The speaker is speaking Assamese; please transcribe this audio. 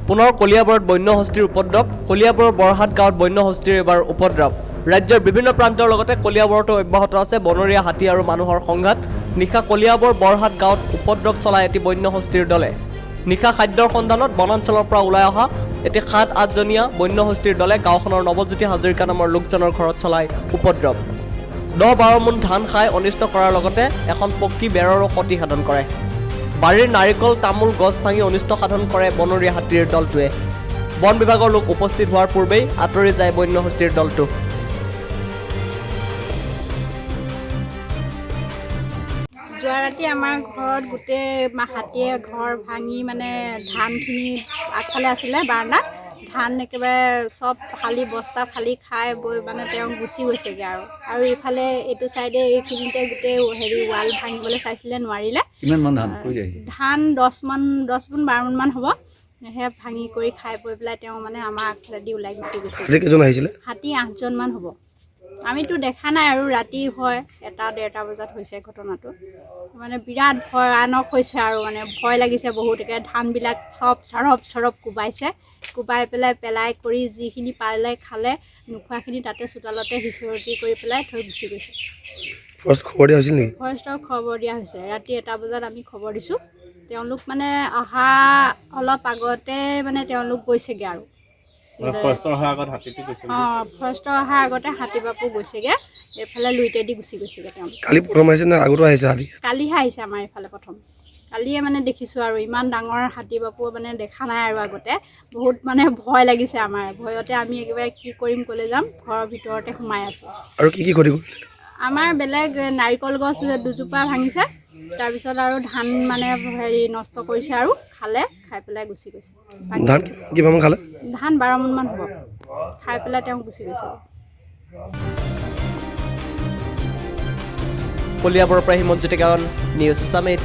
পুনৰ কলিয়াবৰত বন্য হস্তীৰ উপদ্ৰৱ। কলিয়াবৰৰ বৰহাট গাঁৱত বন্য হস্তীৰ এবাৰ উপদ্ৰৱ। ৰাজ্যৰ বিভিন্ন প্ৰান্তৰ লগতে কলিয়াবৰতো অব্যাহত আছে বনৰীয়া হাতী আৰু মানুহৰ সংঘাত। নিশা কলিয়াবৰ বৰহাট গাঁৱত উপদ্ৰৱ চলাই এটি বন্য হস্তীৰ দলে। নিশা খাদ্যৰ সন্ধানত বনাঞ্চলৰ পৰা ওলাই অহা এটি 7-8জনীয়া বন্য হস্তীৰ দলে গাঁওখনৰ নৱজ্যোতি হাজৰিকা নামৰ লোকজনৰ ঘৰত চলাই উপদ্ৰৱ। 10-12 মোন ধান খাই অনিষ্ট কৰাৰ লগতে এখন পকী বেৰৰো ক্ষতি সাধন কৰে। বাৰীৰ নাৰিকল তামোল গছ ভাঙি অনিষ্ট সাধন কৰে বনৰীয়া হাতীৰ দলটোৱে। বন বিভাগৰ লোক উপস্থিত হোৱাৰ পূৰ্বেই আঁতৰি যায় বন্য হস্তীৰ দলটো। যোৱা ৰাতি আমাৰ ঘৰত গোটেই হাতীয়ে ঘৰ ভাঙি মানে ধানখিনি আগফালে আছিলে বাৰান্দাত ধান একেবাৰে চব ফালি বস্তা ফালি খাই বৈ মানে তেওঁ গুচি গৈছেগৈ আৰু ইফালে এইটো চাইডে এইখিনিতে গোটেই ৱাল ভাঙিবলৈ চাইছিলে নোৱাৰিলে। কিমান ধান ধান 10 মোন 12 মোন হ'ব। সেয়া ভাঙি কৰি খাই বৈ পেলাই তেওঁ মানে আমাৰ আগফালেদি ওলাই গুচি গৈছে। হাতী 8জন মান হ'ব। আমিতো দেখা নাই আৰু ৰাতি হয় 1-1:30 বজাত হৈছে ঘটনাটো। মানে বিৰাট ভয়ানক হৈছে আৰু মানে ভয় লাগিছে বহুতকে। ধানবিলাক চব চৰব কোবাইছে। কোবাই পেলাই কৰি যিখিনি পালে খালে, নোখোৱাখিনি তাতে চোতালতে হিচৰতি কৰি পেলাই থৈ গুচি গৈছে। ফৰেষ্টক খবৰ দিয়া হৈছে। ৰাতি 1 বজাত আমি খবৰ দিছোঁ। তেওঁলোক মানে অহা অলপ আগতে মানে তেওঁলোক গৈছেগৈ আৰু ফৰেষ্টৰ অহাৰ আগতে হাতী বাপু গৈছেগৈ। এইফালে লুইটেদি গুচি গৈছেগৈ তেওঁলোক। কালিহে আহিছে আমাৰ এইফালে প্ৰথম। কালিয়ে মানে দেখিছোঁ আৰু ইমান ডাঙৰ হাতী বাপু মানে দেখা নাই আৰু আগতে। বহুত মানে ভয় লাগিছে আমাৰ। ভয়তে আমি একেবাৰে কি কৰিম ক'লে যাম, ঘৰৰ ভিতৰতে সোমাই আছোঁ। আৰু কি ক্ষতি কৰিলে? আমাৰ বেলেগ নাৰিকল গছ 2জোপা ভাঙিছে। তাৰপিছত আৰু ধান মানে নষ্ট কৰিছে আৰু খাই পেলাই গুচি গৈছে। ধান কিমান খালে? ধান 12 মোন মান হ'ব। খাই পেলাই তেওঁ গুচি গৈছে। কলিয়াবৰৰ পৰা হিমন্ত জ্যোতি গাৱন, নিউজ সামিট।